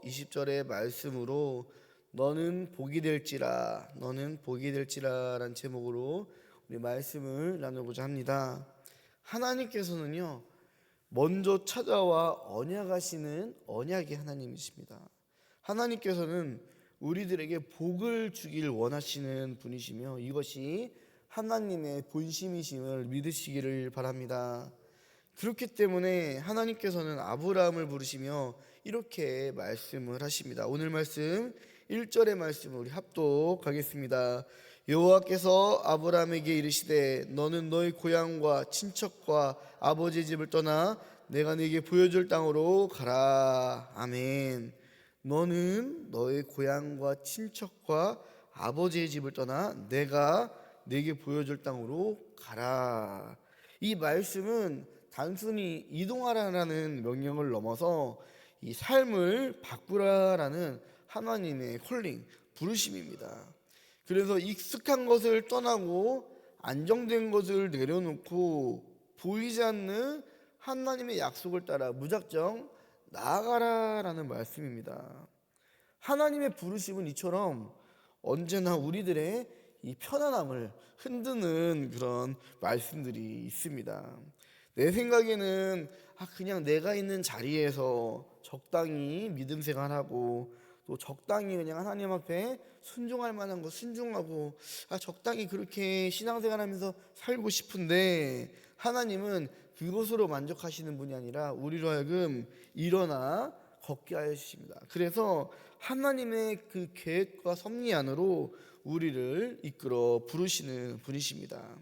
20절의 말씀으로 너는 복이 될지라, 너는 복이 될지라라는 제목으로 우리 말씀을 나누고자 합니다. 하나님께서는요, 먼저 찾아와 언약하시는 언약의 하나님이십니다. 하나님께서는 우리들에게 복을 주길 원하시는 분이시며 이것이 하나님의 본심이심을 믿으시기를 바랍니다. 그렇기 때문에 하나님께서는 아브라함을 부르시며 이렇게 말씀을 하십니다. 오늘 말씀 1절의 말씀을 우리 합독하겠습니다. 여호와께서 아브라함에게 이르시되 너는 너의 고향과 친척과 아버지의 집을 떠나 내가 네게 보여줄 땅으로 가라. 아멘. 너는 너의 고향과 친척과 아버지의 집을 떠나 내가 네게 보여줄 땅으로 가라. 이 말씀은 단순히 이동하라라는 명령을 넘어서 이 삶을 바꾸라라는 하나님의 콜링, 부르심입니다. 그래서 익숙한 것을 떠나고 안정된 것을 내려놓고 보이지 않는 하나님의 약속을 따라 무작정 나아가라라는 말씀입니다. 하나님의 부르심은 이처럼 언제나 우리들의 이 편안함을 흔드는 그런 말씀들이 있습니다. 내 생각에는 그냥 내가 있는 자리에서 적당히 믿음 생활하고 또 적당히 그냥 하나님 앞에 순종할 만한 거 순종하고 적당히 그렇게 신앙생활하면서 살고 싶은데 하나님은 그것으로 만족하시는 분이 아니라 우리로 하여금 일어나 걷게 하여 주십니다. 그래서 하나님의 그 계획과 섭리 안으로 우리를 이끌어 부르시는 분이십니다.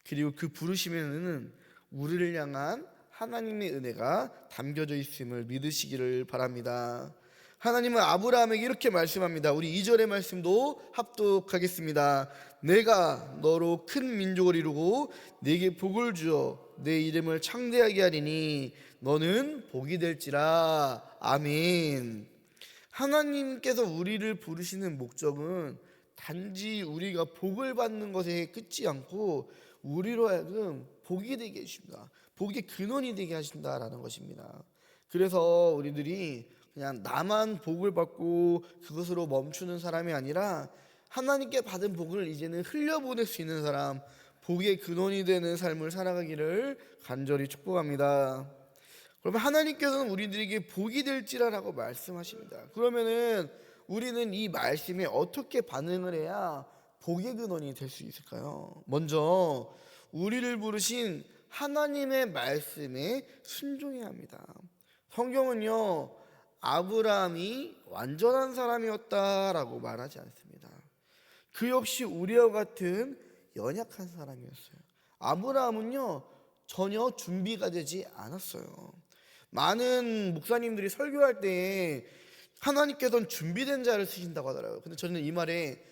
그리고 그 부르심에는 우리를 향한 하나님의 은혜가 담겨져 있음을 믿으시기를 바랍니다. 하나님은 아브라함에게 이렇게 말씀합니다. 우리 2절의 말씀도 합독하겠습니다. 내가 너로 큰 민족을 이루고 네게 복을 주어 내 이름을 창대하게 하리니 너는 복이 될지라. 아멘. 하나님께서 우리를 부르시는 목적은 단지 우리가 복을 받는 것에 끝이 않고 우리로 하여금 복이 되게 해주십니다. 복의 근원이 되게 하신다라는 것입니다. 그래서 우리들이 그냥 나만 복을 받고 그것으로 멈추는 사람이 아니라 하나님께 받은 복을 이제는 흘려보낼 수 있는 사람, 복의 근원이 되는 삶을 살아가기를 간절히 축복합니다. 그러면 하나님께서는 우리들에게 복이 될지라라고 말씀하십니다. 그러면은 우리는 이 말씀에 어떻게 반응을 해야 복의 근원이 될 수 있을까요? 먼저 우리를 부르신 하나님의 말씀에 순종해야 합니다. 성경은요, 아브라함이 완전한 사람이었다라고 말하지 않습니다. 그 역시 우리와 같은 연약한 사람이었어요. 아브라함은요, 전혀 준비가 되지 않았어요. 많은 목사님들이 설교할 때 하나님께서는 준비된 자를 쓰신다고 하더라고요. 근데 저는 이 말에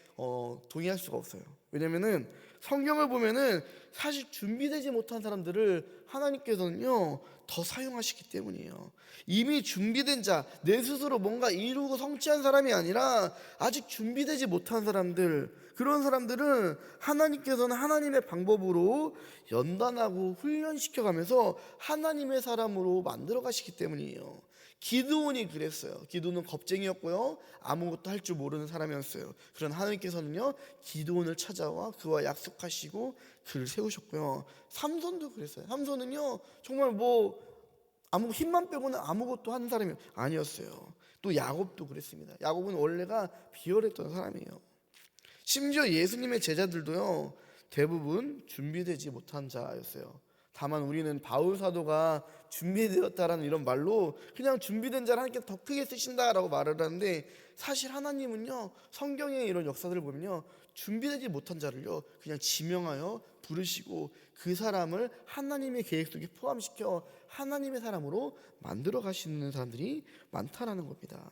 동의할 수가 없어요. 왜냐면은 성경을 보면은 사실 준비되지 못한 사람들을 하나님께서는요 더 사용하시기 때문이에요. 이미 준비된 자, 내 스스로 뭔가 이루고 성취한 사람이 아니라 아직 준비되지 못한 사람들, 그런 사람들은 하나님께서는 하나님의 방법으로 연단하고 훈련시켜가면서 하나님의 사람으로 만들어 가시기 때문이에요. 기드온이 그랬어요. 기드온은 겁쟁이였고요, 아무것도 할 줄 모르는 사람이었어요. 그런 하나님께서는요 기드온을 찾아와 그와 약속하시고 그를 세우셨고요. 삼손도 그랬어요. 삼손은요 정말 아무 힘만 빼고는 아무것도 하는 사람이 아니었어요. 또 야곱도 그랬습니다. 야곱은 원래가 비열했던 사람이에요. 심지어 예수님의 제자들도요 대부분 준비되지 못한 자였어요. 다만 우리는 바울 사도가 준비되었다라는 이런 말로 그냥 준비된 자를 하나님께 더 크게 쓰신다라고 말을 하는데, 사실 하나님은요 성경의 이런 역사들을 보면요 준비되지 못한 자를요 그냥 지명하여 부르시고 그 사람을 하나님의 계획 속에 포함시켜 하나님의 사람으로 만들어 가시는 사람들이 많다라는 겁니다.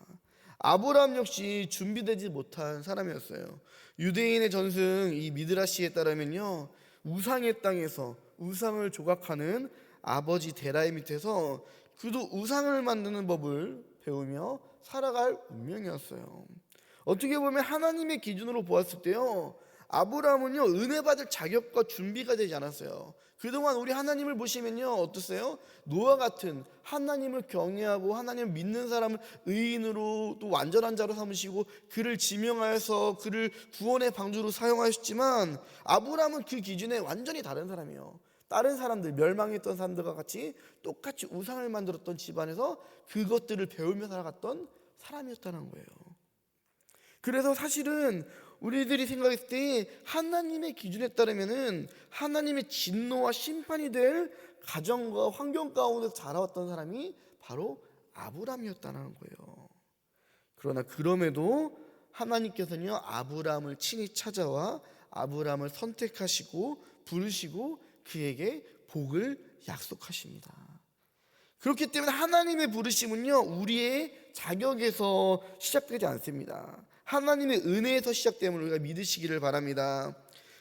아브라함 역시 준비되지 못한 사람이었어요. 유대인의 전승 이 미드라시에 따르면요 우상의 땅에서 우상을 조각하는 아버지 데라의 밑에서 그도 우상을 만드는 법을 배우며 살아갈 운명이었어요. 어떻게 보면 하나님의 기준으로 보았을 때요 아브라함은요, 은혜 받을 자격과 준비가 되지 않았어요. 그동안 우리 하나님을 보시면요, 어떠세요? 노아 같은 하나님을 경외하고 하나님을 믿는 사람을 의인으로 또 완전한 자로 삼으시고 그를 지명하여서 그를 구원의 방주로 사용하셨지만, 아브라함은 그 기준에 완전히 다른 사람이에요. 다른 사람들, 멸망했던 사람들과 같이 똑같이 우상을 만들었던 집안에서 그것들을 배우며 살아갔던 사람이었다는 거예요. 그래서 사실은 우리들이 생각했을 때 하나님의 기준에 따르면은 하나님의 진노와 심판이 될 가정과 환경 가운데서 자라왔던 사람이 바로 아브라함이었다는 거예요. 그러나 그럼에도 하나님께서는요, 아브라함을 친히 찾아와 아브라함을 선택하시고 부르시고 그에게 복을 약속하십니다. 그렇기 때문에 하나님의 부르심은요, 우리의 자격에서 시작되지 않습니다. 하나님의 은혜에서 시작됨을 우리가 믿으시기를 바랍니다.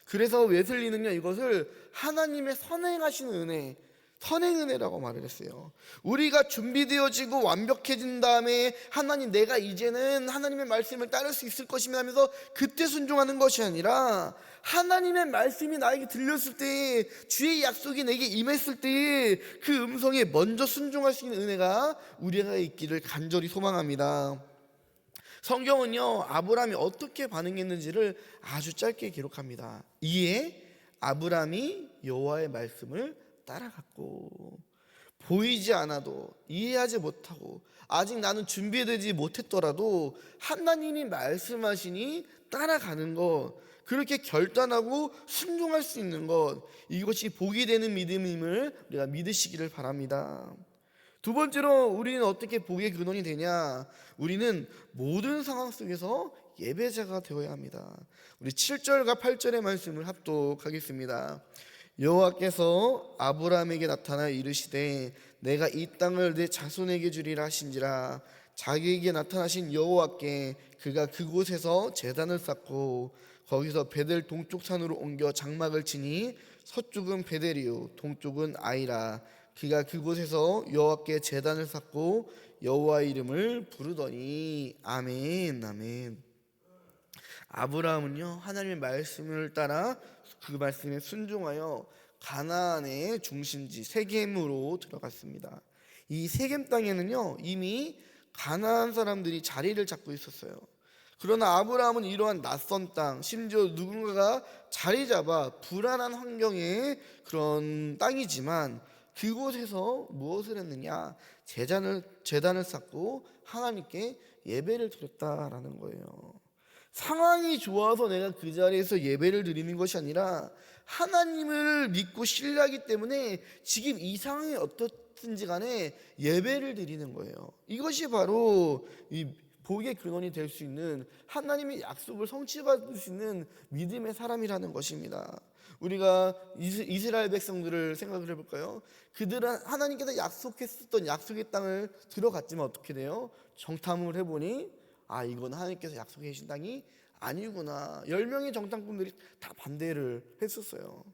그래서 웨슬리는요, 이것을 하나님의 선행하신 은혜, 선행은혜라고 말을 했어요. 우리가 준비되어지고 완벽해진 다음에 하나님, 내가 이제는 하나님의 말씀을 따를 수 있을 것이며 하면서 그때 순종하는 것이 아니라, 하나님의 말씀이 나에게 들렸을 때, 주의 약속이 내게 임했을 때 그 음성에 먼저 순종할 수 있는 은혜가 우리가 있기를 간절히 소망합니다. 성경은요, 아브라함이 어떻게 반응했는지를 아주 짧게 기록합니다. 이에 아브라함이 여호와의 말씀을 따라갔고, 보이지 않아도 이해하지 못하고 아직 나는 준비되지 못했더라도 하나님이 말씀하시니 따라가는 것, 그렇게 결단하고 순종할 수 있는 것, 이것이 복이 되는 믿음임을 우리가 믿으시기를 바랍니다. 두 번째로 우리는 어떻게 복의 근원이 되냐? 우리는 모든 상황 속에서 예배자가 되어야 합니다. 우리 7절과 8절의 말씀을 합독하겠습니다. 여호와께서 아브라함에게 나타나 이르시되 내가 이 땅을 내 자손에게 주리라 하신지라. 자기에게 나타나신 여호와께 그가 그곳에서 제단을 쌓고 거기서 베델 동쪽 산으로 옮겨 장막을 치니 서쪽은 베델이요 동쪽은 아이라. 그가 그곳에서 여호와께 제단을 쌓고 여호와의 이름을 부르더니. 아멘, 아멘. 아브라함은요, 하나님의 말씀을 따라 그 말씀에 순종하여 가나안의 중심지 세겜으로 들어갔습니다. 이 세겜 땅에는요, 이미 가나안 사람들이 자리를 잡고 있었어요. 그러나 아브라함은 이러한 낯선 땅, 심지어 누군가가 자리 잡아 불안한 환경의 그런 땅이지만 그곳에서 무엇을 했느냐? 제단을 쌓고 하나님께 예배를 드렸다라는 거예요. 상황이 좋아서 내가 그 자리에서 예배를 드리는 것이 아니라 하나님을 믿고 신뢰하기 때문에 지금 이 상황이 어떻든지 간에 예배를 드리는 거예요. 이것이 바로 이 복의 근원이 될 수 있는, 하나님의 약속을 성취받을 수 있는 믿음의 사람이라는 것입니다. 우리가 이스라엘 백성들을 생각을 해볼까요? 그들은 하나님께서 약속했었던 약속의 땅을 들어갔지만 어떻게 돼요? 정탐을 해보니 이건 하나님께서 약속해 주신 땅이 아니구나. 10명의 정탐꾼들이 다 반대를 했었어요.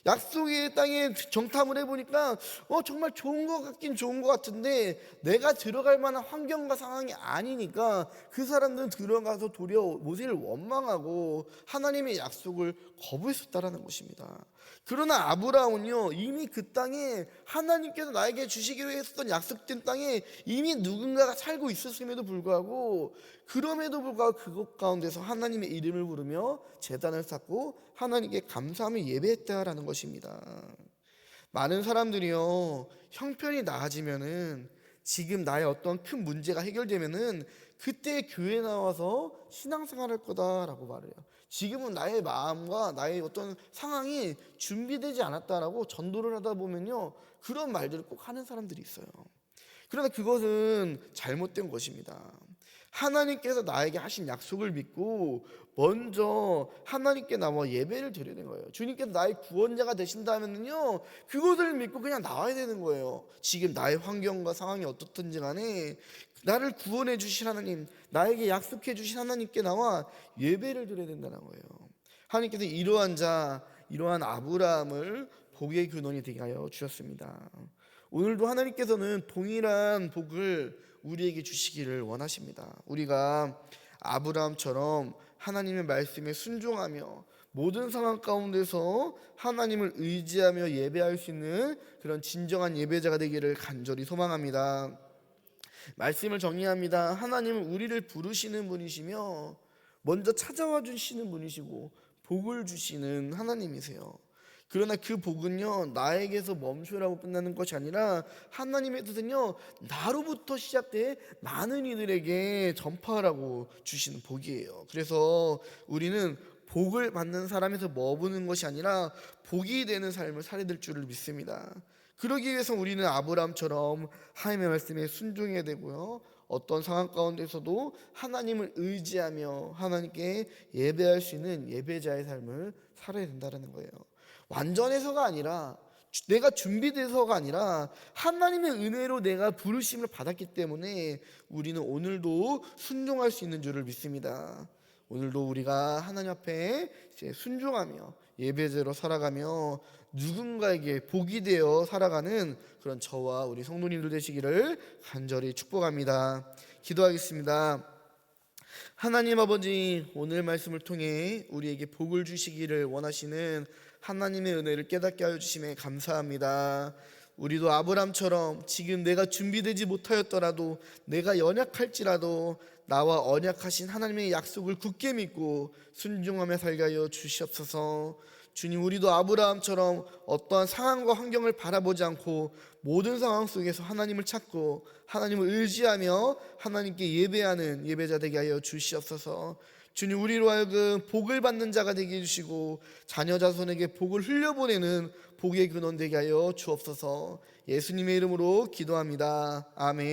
약속의 땅에 정탐을 해보니까 정말 좋은 것 같긴 좋은 것 같은데 내가 들어갈 만한 환경과 상황이 아니니까 그 사람들은 들어가서 도리어 모세를 원망하고 하나님의 약속을 거부했었다라는 것입니다. 그러나 아브라함은요, 이미 그 땅에 하나님께서 나에게 주시기로 했었던 약속된 땅에 이미 누군가가 살고 있었음에도 불구하고, 그럼에도 불구하고 그곳 가운데서 하나님의 이름을 부르며 제단을 쌓고 하나님께 감사하며 예배했다라는 것입니다. 많은 사람들이요, 형편이 나아지면은, 지금 나의 어떤 큰 문제가 해결되면은 그때 교회 나와서 신앙생활 할 거다라고 말해요. 지금은 나의 마음과 나의 어떤 상황이 준비되지 않았다라고 전도를 하다 보면요, 그런 말들을 꼭 하는 사람들이 있어요. 그러나 그것은 잘못된 것입니다. 하나님께서 나에게 하신 약속을 믿고 먼저 하나님께 나와 예배를 드려야 되는 거예요. 주님께서 나의 구원자가 되신다면요, 그것을 믿고 그냥 나와야 되는 거예요. 지금 나의 환경과 상황이 어떻든지 간에 나를 구원해 주신 하나님, 나에게 약속해 주신 하나님께 나와 예배를 드려야 된다는 거예요. 하나님께서 이러한 아브라함을 복의 근원이 되게 하여 주셨습니다. 오늘도 하나님께서는 동일한 복을 우리에게 주시기를 원하십니다. 우리가 아브라함처럼 하나님의 말씀에 순종하며 모든 상황 가운데서 하나님을 의지하며 예배할 수 있는 그런 진정한 예배자가 되기를 간절히 소망합니다. 말씀을 정리합니다. 하나님은 우리를 부르시는 분이시며 먼저 찾아와 주시는 분이시고 복을 주시는 하나님이세요. 그러나 그 복은요, 나에게서 멈추라고 끝나는 것이 아니라 하나님의 뜻은요, 나로부터 시작돼 많은 이들에게 전파하라고 주시는 복이에요. 그래서 우리는 복을 받는 사람에서 머무는 것이 아니라 복이 되는 삶을 살아야 될 줄을 믿습니다. 그러기 위해서 우리는 아브라함처럼 하나님의 말씀에 순종해야 되고요, 어떤 상황 가운데서도 하나님을 의지하며 하나님께 예배할 수 있는 예배자의 삶을 살아야 된다는 거예요. 완전해서가 아니라, 내가 준비돼서가 아니라 하나님의 은혜로 내가 부르심을 받았기 때문에 우리는 오늘도 순종할 수 있는 줄을 믿습니다. 오늘도 우리가 하나님 앞에 순종하며 예배자로 살아가며 누군가에게 복이 되어 살아가는 그런 저와 우리 성도님들 되시기를 간절히 축복합니다. 기도하겠습니다. 하나님 아버지, 오늘 말씀을 통해 우리에게 복을 주시기를 원하시는 하나님의 은혜를 깨닫게 하여 주심에 감사합니다. 우리도 아브람처럼 지금 내가 준비되지 못하였더라도, 내가 연약할지라도 나와 언약하신 하나님의 약속을 굳게 믿고 순종하며 살게 하여 주시옵소서. 주님, 우리도 아브라함처럼 어떠한 상황과 환경을 바라보지 않고 모든 상황 속에서 하나님을 찾고 하나님을 의지하며 하나님께 예배하는 예배자 되게 하여 주시옵소서. 주님, 우리로 하여금 복을 받는 자가 되게 해주시고 자녀 자손에게 복을 흘려보내는 복의 근원 되게 하여 주옵소서. 예수님의 이름으로 기도합니다. 아멘.